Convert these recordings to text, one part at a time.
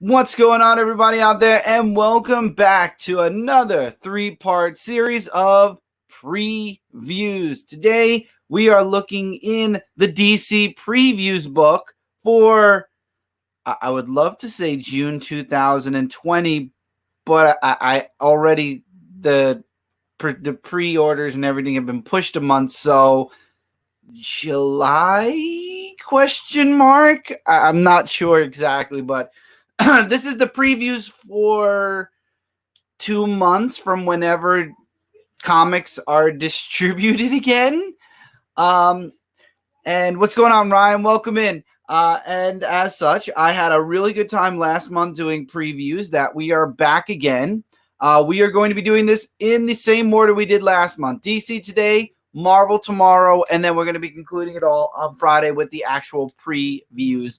What's going on, everybody out there, and welcome back to another three-part series of previews. Today, we are looking in the DC previews book for, I would love to say June 2020, but I already, the pre-orders and everything have been pushed a month, so July, question mark? I'm not sure exactly, but this is the previews for 2 months from whenever comics are distributed again. And what's going on, Ryan? Welcome in. And as such, I had a really good time last month doing previews. That we are back again. We are going to be doing this in the same order we did last month. DC today, Marvel tomorrow, and then we're going to be concluding it all on Friday with the actual previews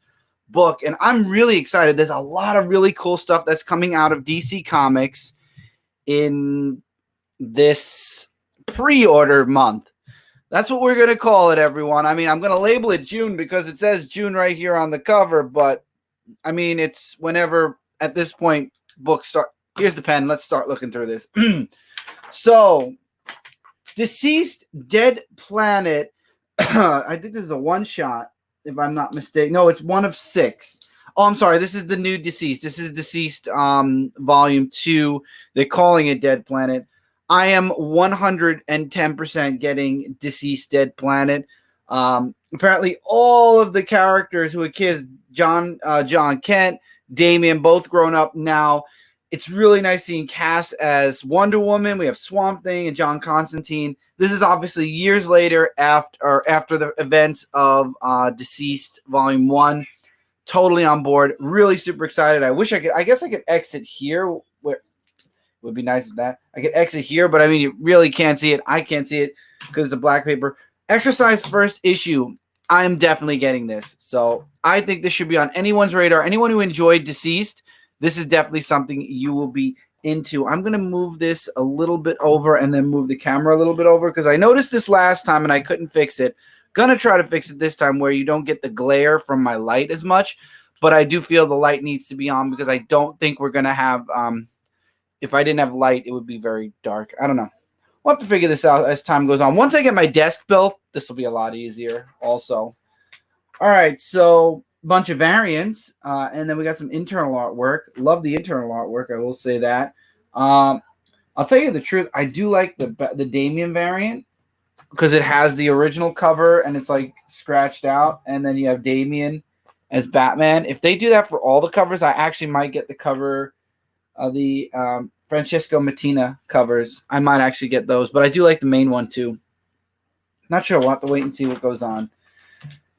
book. And I'm really excited. There's a lot of really cool stuff that's coming out of DC Comics in this pre-order month. That's what we're going to call it, everyone. I mean, I'm going to label it June because it says June right here on the cover, but I mean, it's whenever at this point books start. Here's the pen. Let's start looking through this. So, Deceased Dead Planet. I think this is a one-shot, if I'm not mistaken. No, it's one of 6. Oh, I'm sorry. This is the new Deceased. This is Deceased Volume 2. They're calling it Dead Planet. I am 110% getting Deceased Dead Planet. Apparently, all of the characters who are kids, John Kent, Damian, both grown up now. It's really nice seeing Cass as Wonder Woman. We have Swamp Thing and John Constantine. This is obviously years later after the events of Deceased Volume 1. Totally on board. Really super excited. I guess I could exit here. Where would be nice if that. I could exit here, but I mean, you really can't see it. I can't see it because it's a black paper. Exercise first issue. I'm definitely getting this. So I think this should be on anyone's radar. Anyone who enjoyed Deceased, this is definitely something you will be into. I'm going to move this a little bit over and then move the camera a little bit over because I noticed this last time and I couldn't fix it. Going to try to fix it this time where you don't get the glare from my light as much, but I do feel the light needs to be on because I don't think we're going to have, if I didn't have light, it would be very dark. I don't know. We'll have to figure this out as time goes on. Once I get my desk built, this will be a lot easier also. All right, so bunch of variants, and then we got some internal artwork. Love the internal artwork, I will say that. I'll tell you the truth, I do like the Damian variant because it has the original cover and it's like scratched out, and then you have Damian as Batman. If they do that for all the covers, I actually might get the cover of the Francesco Mattina covers. I might actually get those, but I do like the main one too. Not sure. We'll have to wait and see what goes on.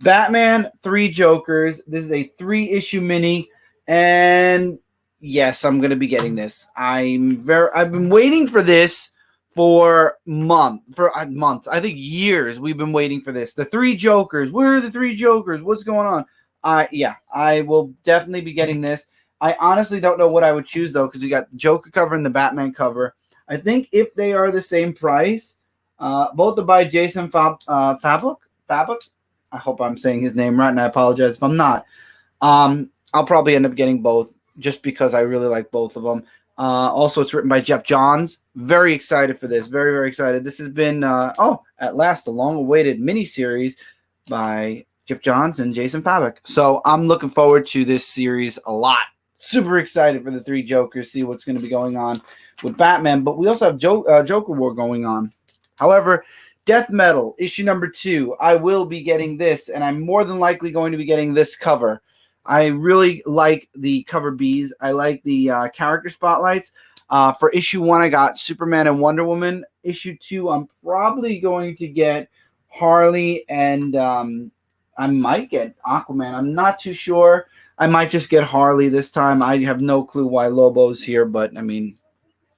Batman, 3 Jokers. This is a 3-issue mini, and yes, I'm going to be getting this. I've been waiting for this for months. I think years. We've been waiting for this. The 3 Jokers. Where are the 3 Jokers? What's going on? Yeah, I will definitely be getting this. I honestly don't know what I would choose though, because you got the Joker cover and the Batman cover. I think if they are the same price, both are by Jason Fabok. I hope I'm saying his name right, and I apologize if I'm not. I'll probably end up getting both just because I really like both of them. Also, it's written by Jeff Johns. Very excited for this. Very, very excited. This has been, at last, the long-awaited miniseries by Jeff Johns and Jason Fabok. So I'm looking forward to this series a lot. Super excited for the 3 Jokers, see what's going to be going on with Batman. But we also have Joker War going on. However, Death Metal, issue number 2. I will be getting this, and I'm more than likely going to be getting this cover. I really like the cover Bs. I like the character spotlights. For issue 1, I got Superman and Wonder Woman. Issue 2, I'm probably going to get Harley, and I might get Aquaman. I'm not too sure. I might just get Harley this time. I have no clue why Lobo's here, but, I mean,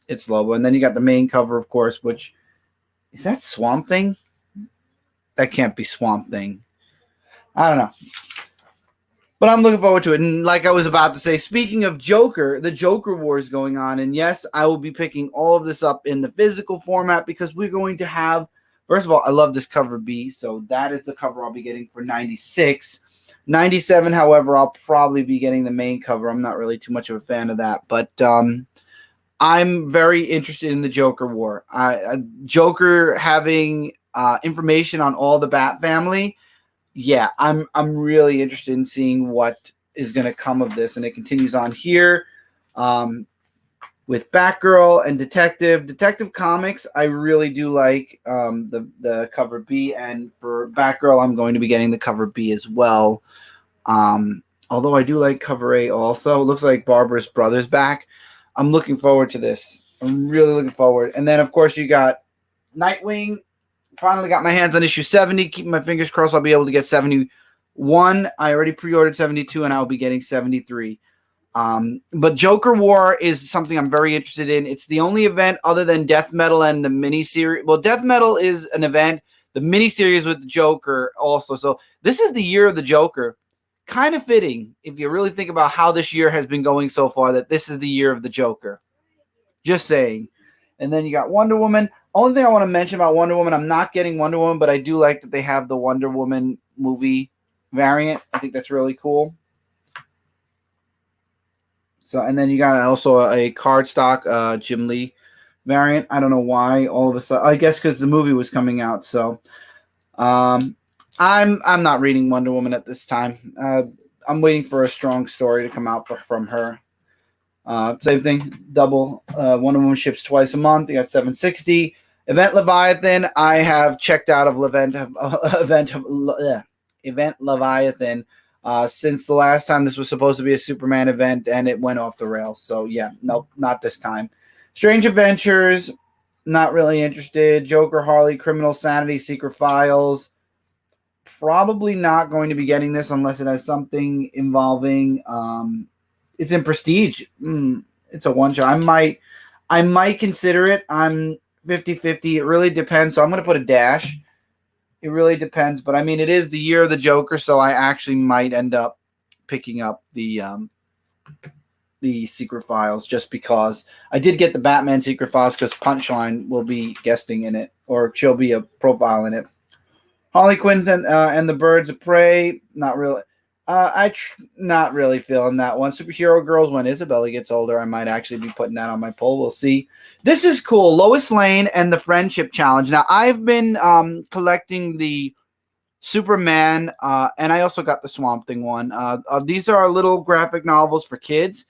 it's Lobo. And then you got the main cover, of course, which... Is that Swamp Thing? That can't be Swamp Thing. I don't know. But I'm looking forward to it. And like I was about to say, speaking of Joker, the Joker War is going on. And yes, I will be picking all of this up in the physical format because we're going to have... First of all, I love this cover B. So that is the cover I'll be getting for 96. 97, however, I'll probably be getting the main cover. I'm not really too much of a fan of that, but I'm very interested in the Joker War. Joker having information on all the Bat family. Yeah, I'm really interested in seeing what is going to come of this, and it continues on here. With Batgirl and Detective Comics, I really do like the cover B, and for Batgirl, I'm going to be getting the cover B as well. Although I do like cover A also. It looks like Barbara's brother's back. I'm looking forward to this. I'm really looking forward. And then, of course, you got Nightwing. Finally got my hands on issue 70. Keeping my fingers crossed I'll be able to get 71. I already pre-ordered 72, and I'll be getting 73. But Joker War is something I'm very interested in. It's the only event other than Death Metal and the miniseries. Well, Death Metal is an event. The miniseries with the Joker also. So this is the year of the Joker. Kind of fitting if you really think about how this year has been going so far, that this is the year of the Joker. Just saying. And then you got Wonder Woman. Only thing I want to mention about Wonder Woman, I'm not getting Wonder Woman, but I do like that they have the Wonder Woman movie variant. I think that's really cool. So, and then you got also a cardstock Jim Lee variant. I don't know why all of a sudden. I guess because the movie was coming out. So, I'm not reading Wonder Woman at this time. I'm waiting for a strong story to come out from her. Same thing. Double Wonder Woman ships twice a month. You got 760. Event Leviathan. I have checked out of Event Leviathan. Since the last time this was supposed to be a Superman event, and it went off the rails. So, yeah, nope, not this time. Strange Adventures, not really interested. Joker, Harley, Criminal Sanity, Secret Files. Probably not going to be getting this unless it has something involving... it's in Prestige. It's a one-shot. I might consider it. I'm 50-50. It really depends. So I'm going to put a dash. It really depends, but I mean, it is the year of the Joker, so I actually might end up picking up the Secret Files just because I did get the Batman Secret Files because Punchline will be guesting in it, or she'll be a profile in it. Harley Quinn and the Birds of Prey, not really. Not really feeling that one. Superhero Girls, when Isabella gets older, I might actually be putting that on my poll. We'll see. This is cool. Lois Lane and the Friendship Challenge. Now, I've been collecting the Superman, and I also got the Swamp Thing one. These are little graphic novels for kids.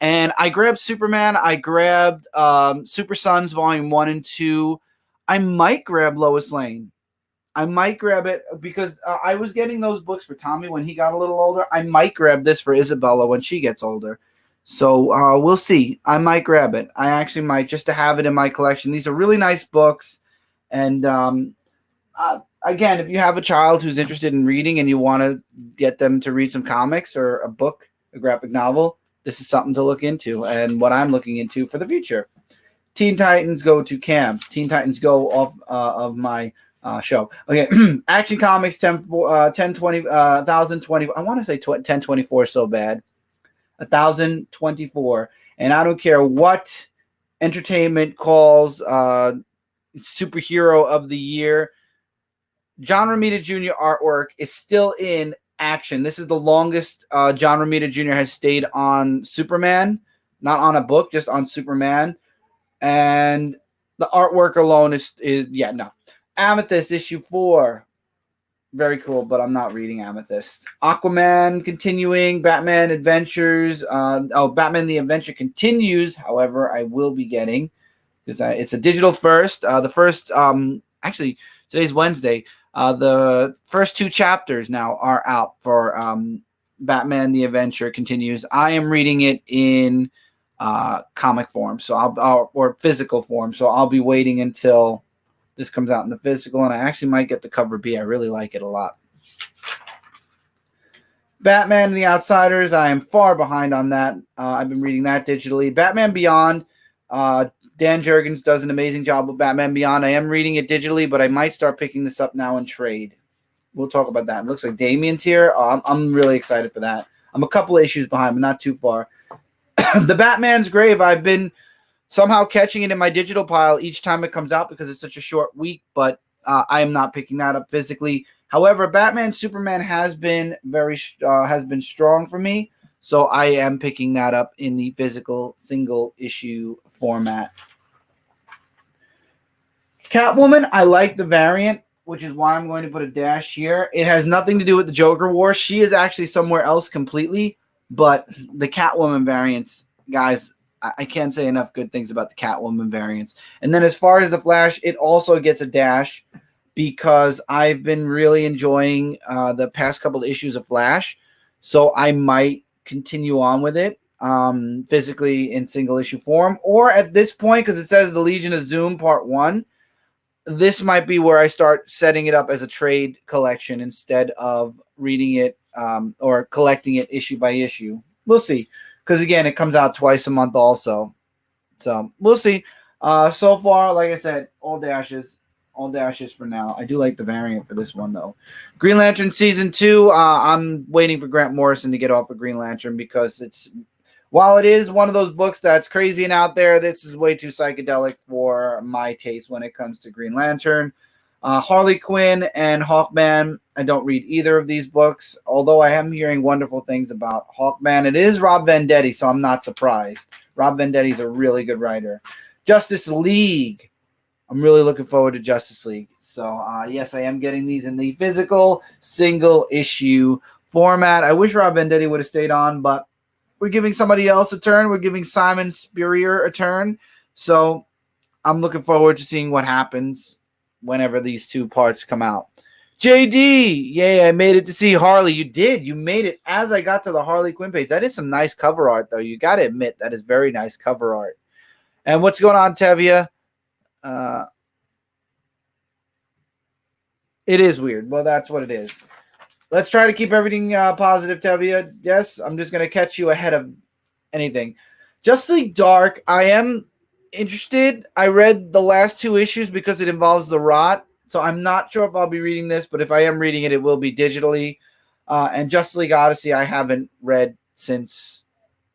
And I grabbed Superman. I grabbed Super Sons Volume 1 and 2. I might grab Lois Lane. I might grab it because I was getting those books for Tommy when he got a little older. I might grab this for Isabella when she gets older. So we'll see. I might grab it. I actually might, just to have it in my collection. These are really nice books. And again, if you have a child who's interested in reading and you want to get them to read some comics or a book, a graphic novel, this is something to look into and what I'm looking into for the future. Teen Titans Go to Camp. Teen Titans Go off of my show. Okay, Action Comics 1020 1020. I want to say 1024 so bad. 1024, and I don't care what entertainment calls superhero of the year. John Romita Jr. artwork is still in Action. This is the longest John Romita Jr. has stayed on Superman, not on a book, just on Superman, and the artwork alone is no. Amethyst issue 4. Very cool, but I'm not reading Amethyst. Aquaman continuing. Batman Adventures. Batman the Adventure continues. However, I will be getting, because it's a digital first. Actually, today's Wednesday. The first 2 chapters now are out for Batman the Adventure continues. I am reading it in comic form, so or physical form. So I'll be waiting until this comes out in the physical, and I actually might get the cover B. I really like it a lot. Batman and the Outsiders, I am far behind on that. I've been reading that digitally. Batman Beyond, Dan Jurgens does an amazing job with Batman Beyond. I am reading it digitally, but I might start picking this up now in trade. We'll talk about that. It looks like Damien's here. I'm really excited for that. I'm a couple of issues behind, but not too far. The Batman's Grave, I've been somehow catching it in my digital pile each time it comes out because it's such a short week, but I am not picking that up physically. However, Batman Superman has been has been strong for me, so I am picking that up in the physical single issue format. Catwoman, I like the variant, which is why I'm going to put a dash here. It has nothing to do with the Joker War. She is actually somewhere else completely, but the Catwoman variants, guys, I can't say enough good things about the Catwoman variants. And then as far as the Flash, it also gets a dash because I've been really enjoying the past couple of issues of Flash, so I might continue on with it physically in single issue form, or at this point, because it says the Legion of Zoom Part 1, this might be where I start setting it up as a trade collection instead of reading it or collecting it issue by issue. We'll see. Because, again, it comes out twice a month also. So, we'll see. So far, like I said, all dashes. All dashes for now. I do like the variant for this one, though. Green Lantern Season 2, I'm waiting for Grant Morrison to get off of Green Lantern because while it is one of those books that's crazy and out there, this is way too psychedelic for my taste when it comes to Green Lantern. Harley Quinn and Hawkman, I don't read either of these books, although I am hearing wonderful things about Hawkman. It is Rob Vendetti, so I'm not surprised. Rob Vendetti is a really good writer. Justice League. I'm really looking forward to Justice League. So, yes, I am getting these in the physical single issue format. I wish Rob Vendetti would have stayed on, but we're giving somebody else a turn. We're giving Simon Spurrier a turn. So I'm looking forward to seeing what happens whenever these two parts come out. JD, yay, I made it to see Harley. You did. You made it as I got to the Harley Quinn page. That is some nice cover art, though. You got to admit, that is very nice cover art. And what's going on, Tevia? It is weird. Well, that's what it is. Let's try to keep everything positive, Tevia. Yes, I'm just going to catch you ahead of anything. Justice League Dark, I am interested. I read the last 2 issues because it involves the Rot, so I'm not sure if I'll be reading this, but if I am reading it, it will be digitally. And Justice League Odyssey, I haven't read since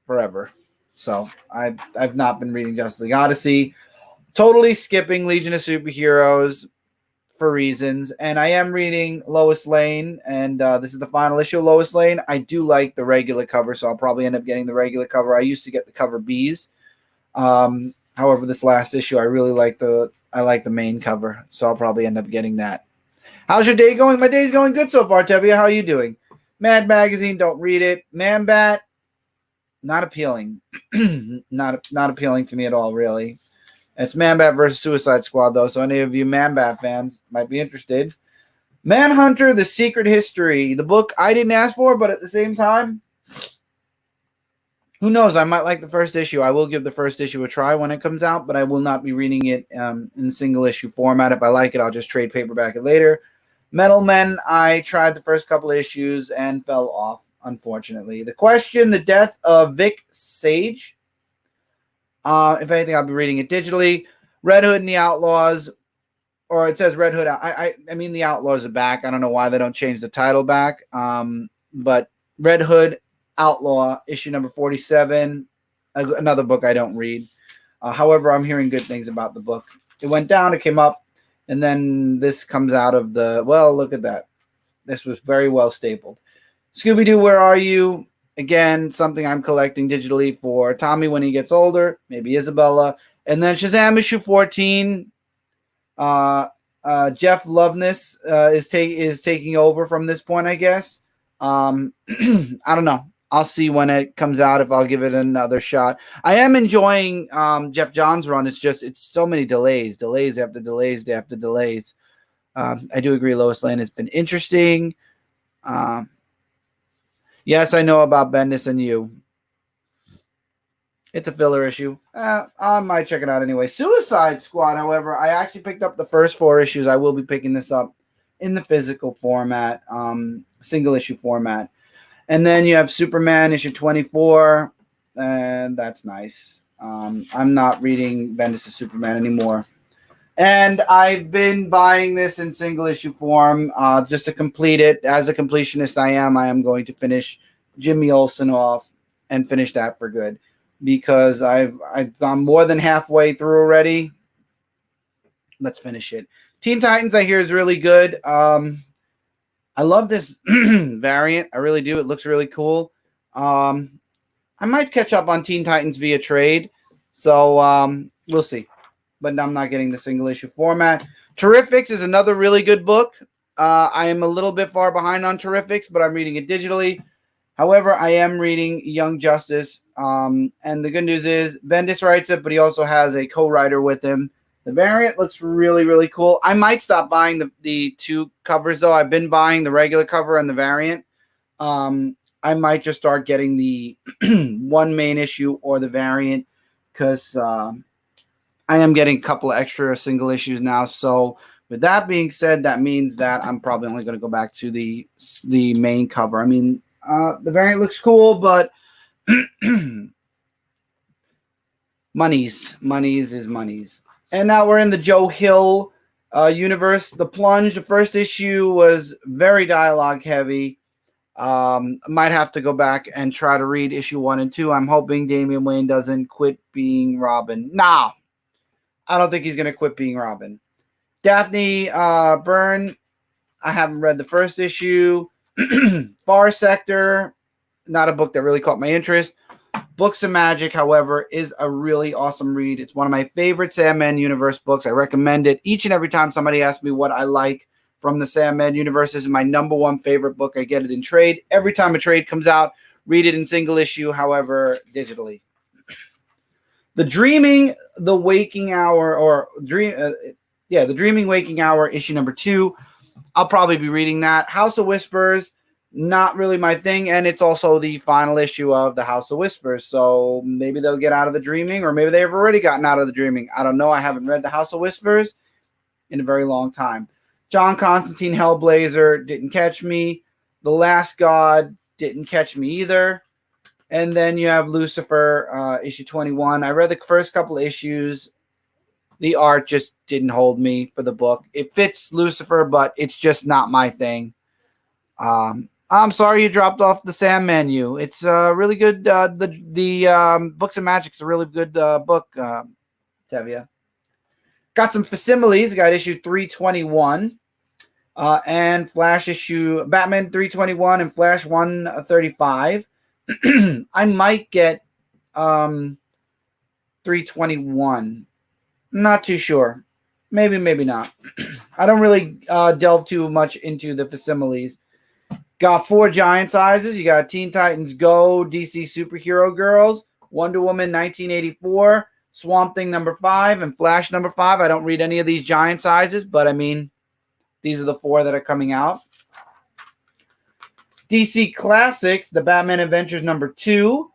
forever. So I've not been reading Justice League Odyssey. Totally skipping Legion of Superheroes for reasons, and I am reading Lois Lane, and this is the final issue of Lois Lane. I do like the regular cover, so I'll probably end up getting the regular cover. I used to get the cover B's. However, this last issue, I really like the main cover, so I'll probably end up getting that. How's your day going? My day's going good so far, Tevia. How are you doing? Mad Magazine, don't read it. Man Bat, not appealing. not appealing to me at all, really. It's Man-Bat versus Suicide Squad, though, so any of you Man-Bat fans might be interested. Manhunter, The Secret History, the book I didn't ask for, but at the same time, who knows? I might like the first issue. I will give the first issue a try when it comes out, but I will not be reading it in single-issue format. If I like it, I'll just trade paperback it later. Metal Men, I tried the first couple of issues and fell off, unfortunately. The Question, The Death of Vic Sage. If anything, I'll be reading it digitally. Red Hood and the Outlaws, or it says Red Hood. I mean, the Outlaws are back. I don't know why they don't change the title back. But Red Hood Outlaw, issue number 47, another book I don't read. However, I'm hearing good things about the book. It went down, it came up, and then this comes out of the, well, look at that. This was very well stapled. Scooby-Doo, Where Are You? Again, something I'm collecting digitally for Tommy when he gets older, maybe Isabella. And then Shazam issue 14. Jeff Loveness is taking over from this point, I guess. I don't know. I'll see when it comes out if I'll give it another shot. I am enjoying Jeff John's run. It's so many delays after delays after delays. I do agree Lois Lane has been interesting. Yes, I know about Bendis and You. It's a filler issue. I might check it out anyway. Suicide Squad, however, I actually picked up the first 4 issues. I will be picking this up in the physical format, single issue format. And then you have Superman issue 24, and that's nice. I'm not reading Bendis' Superman anymore. And I've been buying this in single issue form just to complete it. As a completionist I am going to finish Jimmy Olsen off and finish that for good because I've gone more than halfway through already. Let's finish it. Teen Titans I hear is really good. I love this variant. I really do. It looks really cool. I might catch up on Teen Titans via trade. So we'll see. But I'm not getting the single issue format. Terrifics is another really good book. I am a little bit far behind on Terrifics, but I'm reading it digitally. However, I am reading Young Justice. And the good news is Bendis writes it, but he also has a co-writer with him. The variant looks really, really cool. I might stop buying the two covers, though. I've been buying the regular cover and the variant. I might just start getting the one main issue or the variant because I am getting a couple of extra single issues now. So with that being said, that means that I'm probably only going to go back to the main cover. I mean, the variant looks cool, but monies is monies. And now we're in the Joe Hill universe. The Plunge, the first issue was very dialogue heavy. Might have to go back and try to read issue 1 and 2. I'm hoping Damian Wayne doesn't quit being Robin. No, I don't think he's going to quit being Robin. Daphne Byrne, I haven't read the first issue. Far Sector, not a book that really caught my interest. Books of Magic, however, is a really awesome read. It's one of my favorite Sandman universe books. I recommend it each and every time somebody asks me what I like from the Sandman universe. This is my number one favorite book. I get it in trade. Every time a trade comes out, read it in single issue, however, digitally. The Dreaming, the Waking Hour, or the Dreaming Waking Hour, issue number 2. I'll probably be reading that. House of Whispers, not really my thing, and it's also the final issue of the House of Whispers, so maybe they'll get out of the dreaming, or maybe they've already gotten out of the dreaming. I don't know. I haven't read the House of Whispers in a very long time. John Constantine Hellblazer didn't catch me. The Last God didn't catch me either. And then you have Lucifer, issue 21. I read the first couple of issues. The art just didn't hold me for the book. It fits Lucifer, but it's just not my thing. I'm sorry you dropped off the Sam menu. It's really good. The Books of Magic's a really good book, Tevia. Got some facsimiles. Got issue 321 and Flash issue Batman 321 and Flash 135. I might get 321. Not too sure. Maybe, maybe not. I don't really delve too much into the facsimiles. Got 4 giant sizes. You got Teen Titans Go, DC Superhero Girls, Wonder Woman 1984, Swamp Thing number 5, and Flash number 5. I don't read any of these giant sizes, but I mean, these are the 4 that are coming out. DC Classics, the Batman Adventures number 2,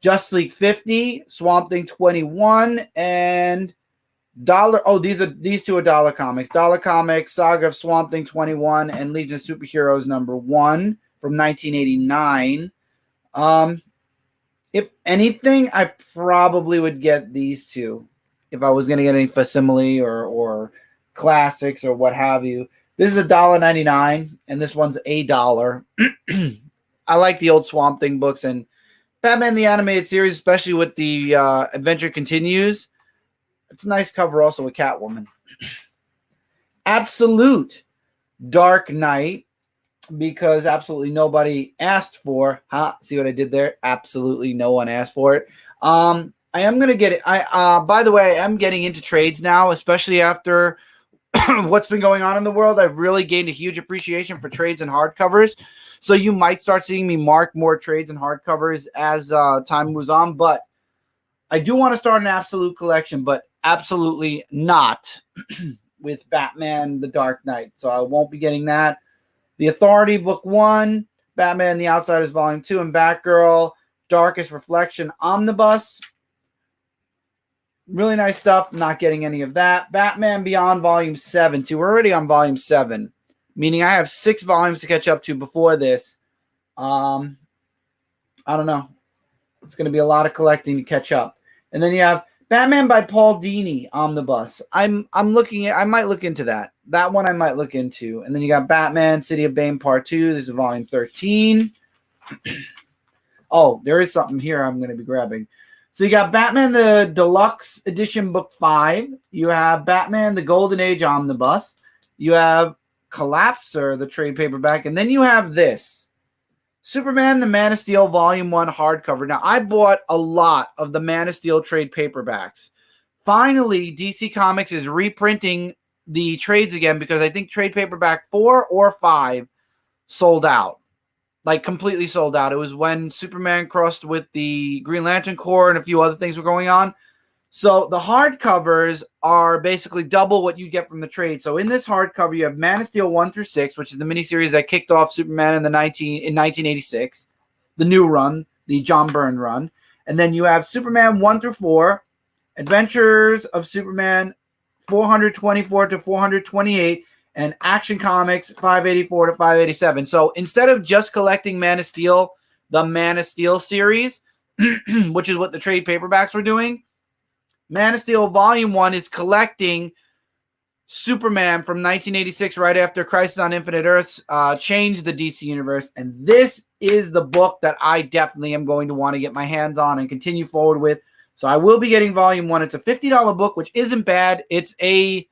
Justice League 50, Swamp Thing 21, and these two are Dollar Comics. Dollar Comics, Saga of Swamp Thing 21, and Legion of Superheroes number 1 from 1989. If anything, I probably would get these two if I was going to get any facsimile or classics or what have you. This is $1.99, and this one's $1. I like the old Swamp Thing books and Batman the Animated Series, especially with the Adventure Continues. It's a nice cover also with Catwoman. Absolute Dark Knight, because absolutely nobody asked for. See what I did there? Absolutely no one asked for it. I am going to get it. By the way, I am getting into trades now, especially after what's been going on in the world. I've really gained a huge appreciation for trades and hardcovers. So you might start seeing me mark more trades and hardcovers as time moves on. But I do want to start an absolute collection, but absolutely not with Batman the Dark Knight. So I won't be getting that. The Authority Book 1, Batman the Outsiders Volume 2, and Batgirl Darkest Reflection Omnibus. Really nice stuff. Not getting any of that. Batman Beyond Volume 7. See, we're already on Volume 7, meaning I have 6 volumes to catch up to before this. I don't know. It's going to be a lot of collecting to catch up. And then you have Batman by Paul Dini Omnibus. I'm looking at. I might look into that. That one I might look into. And then you got Batman City of Bane Part 2. This is Volume 13. Oh, there is something here I'm going to be grabbing. So you got Batman the Deluxe Edition Book 5. You have Batman the Golden Age Omnibus. You have Collapser, the trade paperback. And then you have this. Superman, the Man of Steel, Volume 1 hardcover. Now, I bought a lot of the Man of Steel trade paperbacks. Finally, DC Comics is reprinting the trades again because I think trade paperback 4 or 5 sold out. Like, completely sold out. It was when Superman crossed with the Green Lantern Corps and a few other things were going on. So the hardcovers are basically double what you get from the trade. So in this hardcover, you have Man of Steel 1 through 6, which is the miniseries that kicked off Superman in 1986, the new run, the John Byrne run. And then you have Superman 1 through 4, Adventures of Superman 424 to 428, and Action Comics 584 to 587. So instead of just collecting Man of Steel, the Man of Steel series, which is what the trade paperbacks were doing, Man of Steel Volume 1 is collecting Superman from 1986, right after Crisis on Infinite Earths changed the DC Universe. And this is the book that I definitely am going to want to get my hands on and continue forward with. So I will be getting Volume 1. It's a $50 book, which isn't bad. It's I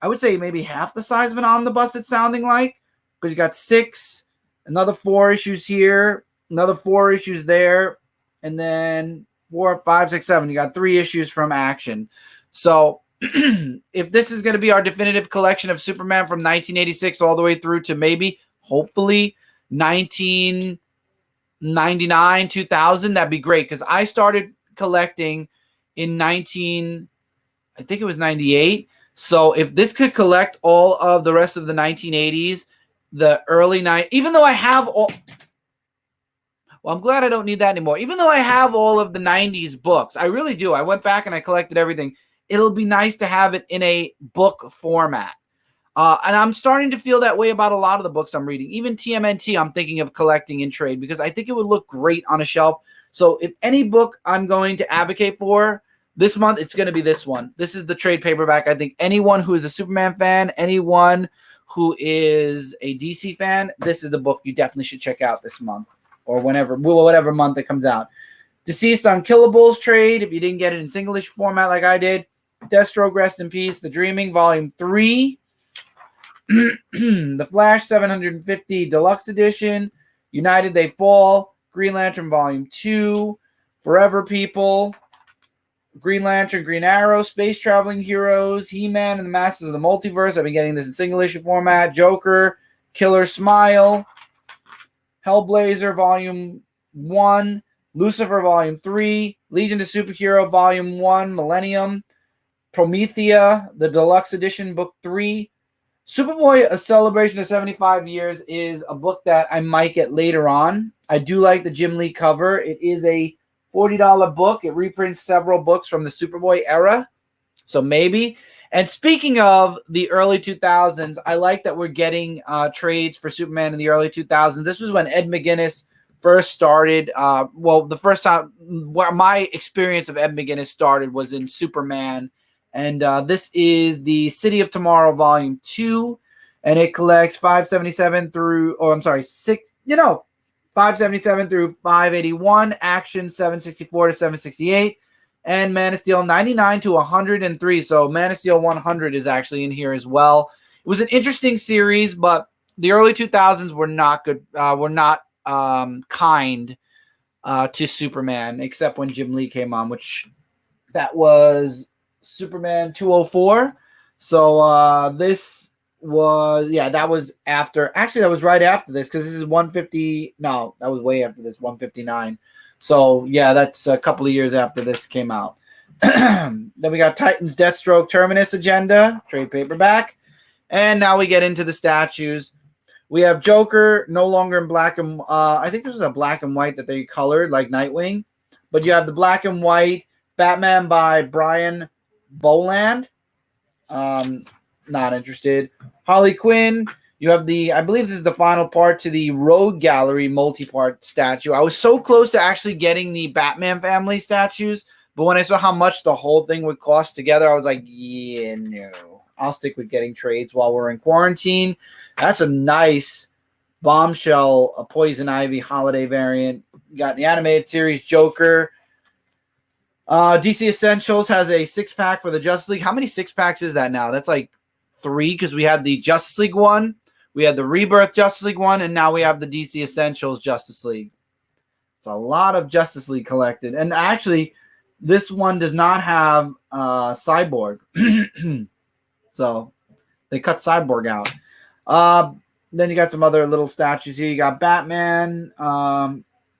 would say maybe half the size of an omnibus it's sounding like. Because you got 6, another 4 issues here, another 4 issues there, and then 4, 5, 6, 7. You got 3 issues from Action. So if this is going to be our definitive collection of Superman from 1986 all the way through to maybe, hopefully, 1999, 2000, that'd be great. Because I started collecting in I think it was 98. So if this could collect all of the rest of the 1980s, the early 90s, even though I have all... Well, I'm glad I don't need that anymore. Even though I have all of the 90s books, I really do. I went back and I collected everything. It'll be nice to have it in a book format. And I'm starting to feel that way about a lot of the books I'm reading. Even TMNT, I'm thinking of collecting in trade because I think it would look great on a shelf. So if any book I'm going to advocate for this month, it's going to be this one. This is the trade paperback. I think anyone who is a Superman fan, anyone who is a DC fan, this is the book you definitely should check out this month. Or whatever month it comes out. Deceased Unkillables trade, if you didn't get it in single issue format like I did. Deathstroke, Rest in Peace, The Dreaming, Volume 3. The Flash 750 Deluxe Edition. United They Fall. Green Lantern, Volume 2. Forever People. Green Lantern, Green Arrow, Space Traveling Heroes, He-Man and the Masters of the Multiverse. I've been getting this in single issue format. Joker, Killer Smile. Hellblazer, Volume 1, Lucifer, Volume 3, Legion of Superhero, Volume 1, Millennium, Promethea, the Deluxe Edition, Book 3. Superboy, A Celebration of 75 Years is a book that I might get later on. I do like the Jim Lee cover. It is a $40 book. It reprints several books from the Superboy era, so maybe. And speaking of the early 2000s, I like that we're getting trades for Superman in the early 2000s. This was when Ed McGuinness first started. The first time where my experience of Ed McGuinness started was in Superman. And this is the City of Tomorrow, Volume 2. And it collects 577 through, 577 through 581, Action 764 to 768. And Man of Steel 99 to 103. So Man of Steel 100 is actually in here as well. It was an interesting series, but the early 2000s were not good. Were not kind to Superman, except when Jim Lee came on, which that was Superman 204. So this was, that was after. Actually, that was right after this because this is 150. No, that was way after this, 159. So, that's a couple of years after this came out. Then we got Titans Deathstroke Terminus Agenda, trade paperback. And now we get into the statues. We have Joker, no longer in black and I think this was a black and white that they colored, like Nightwing. But you have the black and white Batman by Brian Boland. Not interested. Harley Quinn. You have I believe this is the final part to the Road Gallery multi-part statue. I was so close to actually getting the Batman family statues, but when I saw how much the whole thing would cost together, I was like, no. I'll stick with getting trades while we're in quarantine. That's a nice Bombshell, a Poison Ivy holiday variant. You got the animated series Joker. DC Essentials has a 6-pack for the Justice League. How many 6-packs is that now? That's like 3 because we had the Justice League one, we had the Rebirth Justice League one, and now we have the DC Essentials Justice League. It's a lot of Justice League collected. And actually, this one does not have Cyborg. So they cut Cyborg out. Then you got some other little statues here. You got Batman,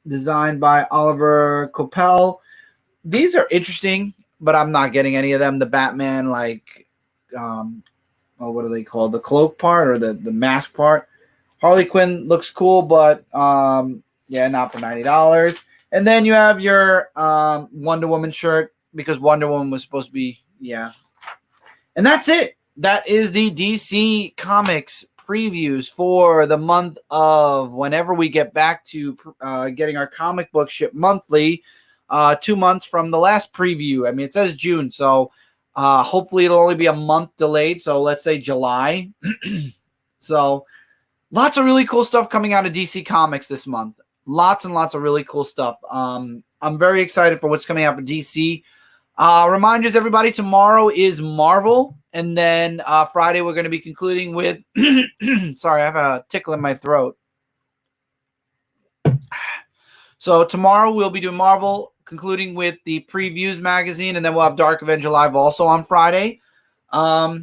designed by Oliver Coppel. These are interesting, but I'm not getting any of them. The Batman, like, what are they called? The cloak part or the mask part. Harley Quinn looks cool, but yeah, not for $90. And then you have your Wonder Woman shirt because Wonder Woman was supposed to be, yeah. And that's it. That is the DC Comics previews for the month of whenever we get back to getting our comic book shipped monthly, 2 months from the last preview. I mean, it says June, so hopefully it'll only be a month delayed. So let's say July. So lots of really cool stuff coming out of DC Comics this month. Lots and lots of really cool stuff. I'm very excited for what's coming out for DC. Reminders, everybody, tomorrow is Marvel. And then Friday we're going to be concluding with sorry, I have a tickle in my throat. So tomorrow we'll be doing Marvel, concluding with the Previews magazine, and then we'll have Dark Avenger Live also on Friday. A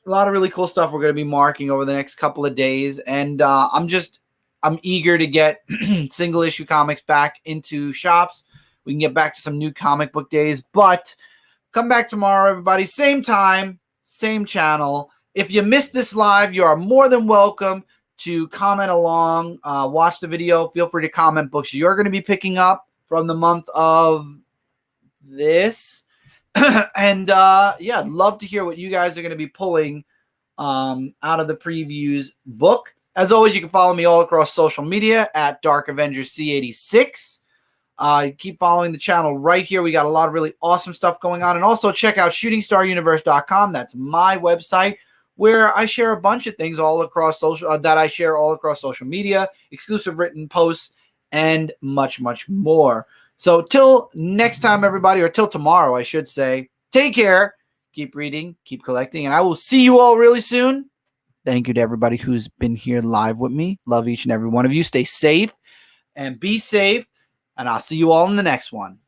lot of really cool stuff we're going to be marking over the next couple of days. And I'm eager to get single issue comics back into shops. We can get back to some new comic book days, but come back tomorrow, everybody. Same time, same channel. If you missed this live, you are more than welcome to comment along, watch the video. Feel free to comment books you're going to be picking up from the month of this. And yeah, I'd love to hear what you guys are going to be pulling out of the previews book. As always, you can follow me all across social media at Dark Avenger C86. Keep following the channel right here. We got a lot of really awesome stuff going on. And also check out shootingstaruniverse.com. That's my website where I share a bunch of things all across social social media, exclusive written posts, and much, much more. So till next time, everybody, or till tomorrow, I should say, take care, keep reading, keep collecting, and I will see you all really soon. Thank you to everybody who's been here live with me. Love each and every one of you. Stay safe and be safe. And I'll see you all in the next one.